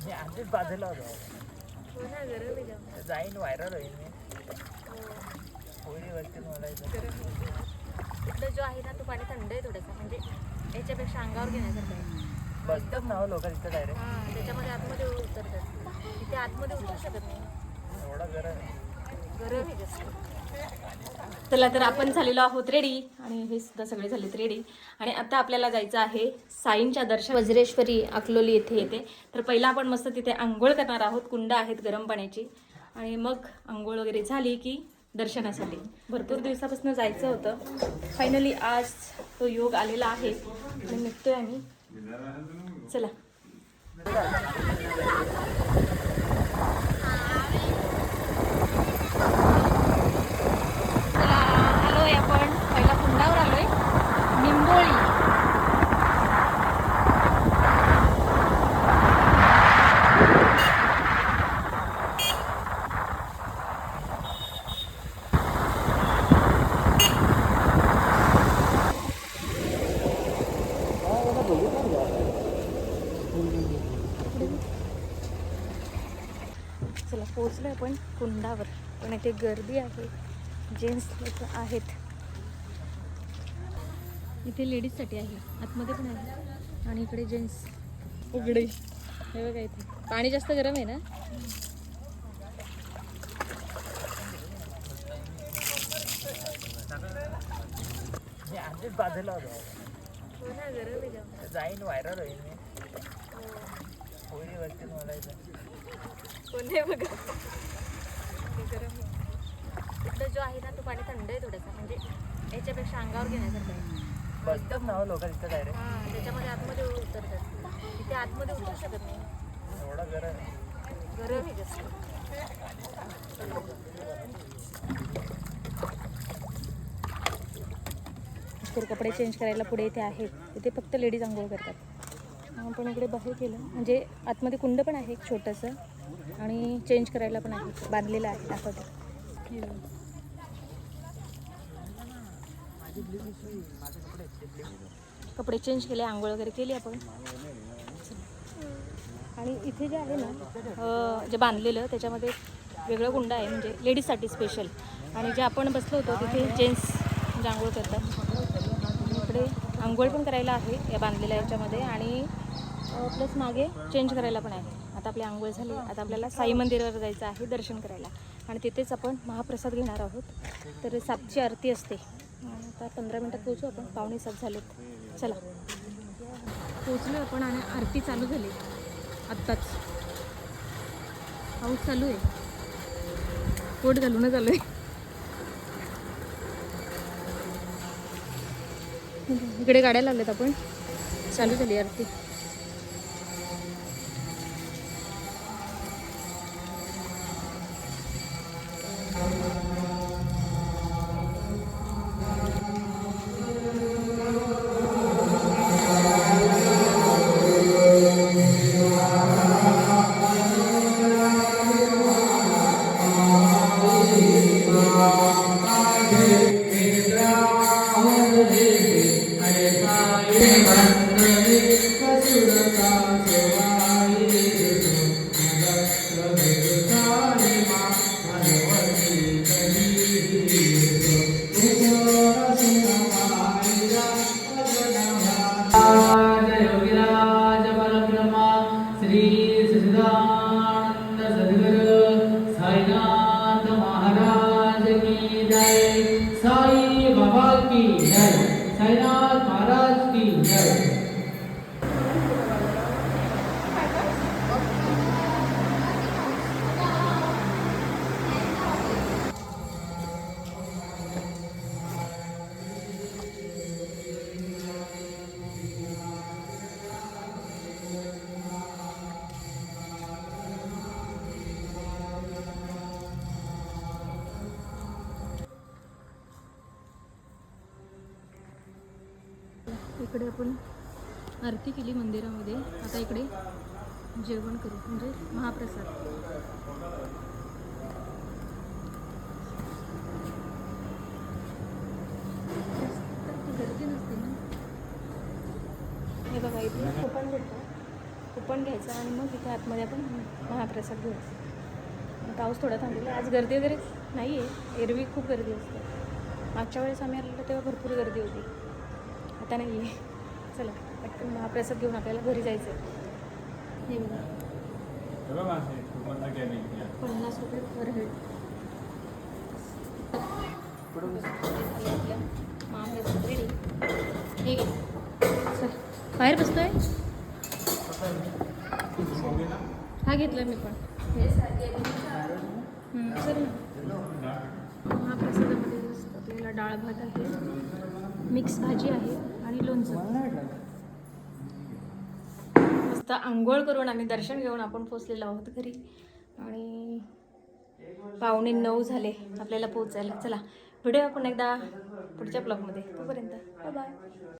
मी आधीच बाजूला होतो. हो ना, गरम आहे जाम. जाईन व्हायरल होईल मी. हो. होळी वरती मला गरम आहे. इथलं जो आहे ना तो पाणी थंड आहे थोडंसं, म्हणजे याच्यापेक्षा अंगावर घेण्यासारखं आहे. बसतात ना लोक तिथं डायरेक्ट. हां, त्याच्यामध्ये आतमध्ये उतरतात. तिथे आतमध्ये उतरू शकत नाही. एवढा गरम आहे. गरम आहे जास्त. चला तर आपण झालेलो आहोत रेडी आणि हे सुद्धा सगळे झालेत रेडी आणि आता आपल्याला जायचं आहे साईंच्या दर्शन वज्रेश्वरी अकलोली येथे. तर पहिला आपण मस्त तिथे आंघोळ करणार आहोत. कुंड आहेत गरम पाण्याची आणि मग आंघोळ वगैरे झाली की दर्शनासाठी भरपूर दिवसापासून जायचं होतं. फायनली आज तो योग आलेला आहे आणि निघतोय आम्ही. चला आलोय आपण पहिला कुंडावर आलोय निंबोळी. चला पोहोचलोय आपण कुंडावर पण इथे गर्दी आहे. जेंट्स लोक आहेत. इथे लेडीजसाठी आहे, आतमध्ये पण आहे आणि इकडे जेंट्स उघडे. हे बघा इथे पाणी जास्त गरम आहे ना. मी आधीच बाजूला होतो. हो ना, गरम आहे जाम. जाईन व्हायरल होईल मी. हो. होळी वरती मला कोण आहे बघा. गरम आहे. इथलं जो आहे ना तो पाणी थंड आहे थोडंसं, म्हणजे याच्यापेक्षा अंगावर घेण्यासारखं आहे. बसतात ना लोक तिथं डायरेक्ट. हां, त्याच्यामध्ये आतमध्ये उतरतात. तिथे आतमध्ये उतरू शकत नाही. एवढा गरम आहे. गरम आहे जास्त. तर कपडे चेंज करायला पुढे इथे आहेत. इथे फक्त लेडीज आंघोळ करतात. आपण इकडे बाहेर केलं म्हणजे आतमध्ये कुंड पण आहे एक छोटंसं आणि चेंज करायला पण आहे, बांधलेलं आहे दाखवते. कपडे चेंज केले, आंघोळ वगैरे केली आपण. आणि इथे जे आहे ना जे बांधलेलं त्याच्यामध्ये वेगळं कुंड आहे म्हणजे लेडीजसाठी स्पेशल आणि जे आपण बसलो होतो तिथे जेंट्स म्हणजे आंघोळ करतात. इकडे आंघोळ पण करायला आहे या बांधलेल्या याच्यामध्ये आणि प्लस मागे चेंज करायला पण आहे. आता आपली आंघोळ झाली, आता आपल्याला साई मंदिरावर जायचं आहे दर्शन करायला आणि तिथेच आपण महाप्रसाद घेणार आहोत. तर 7ची आरती असते. आता 15 मिनटात पोहोचू आपण, 6:45 झालेत. चला पोचलो आपण आणि आरती चालू झाली आत्ताच. पाऊस चालू आहे, पोट घालूनच आलो आहे. इकडे गाड्या लावल्यात आपण. चालू झाली आरती. इकडे आपण आरती केली मंदिरामध्ये. आता इकडे जेवण करू म्हणजे महाप्रसाद. गर्दी नसते ना. हे बघा इथे कुपन भेटतं. कुपन घ्यायचं आणि मग इथे आतमध्ये आपण महाप्रसाद घ्यायचा. पाऊस थोडा थांबलेला आहे. आज गर्दी वगैरे नाही आहे. एरवी खूप गर्दी असते. मागच्या वेळेस आम्ही आलेलो तेव्हा भरपूर गर्दी होती. आता नाही आहे. चला पटकन महाप्रसाद घेऊन आपल्याला घरी जायचं आहे. हे बघा 50 रुपये पर हेड. महाप्रसाद रेडी. हे घे. चल बाहेर बसतोय. हा घेतला मी पण. चल ना. महाप्रसादामध्ये मस्त आपल्याला डाळ भात आहे, मिक्स भाजी आहे आणि लोणचं. मस्त आंघोळ करून आम्ही दर्शन घेऊन आपण पोचलेलो आहोत घरी. आणि 8:45 झाले आपल्याला पोचायला. चला भेटूया आपण एकदा पुढच्या ब्लॉगमध्ये. तोपर्यंत बाय बाय.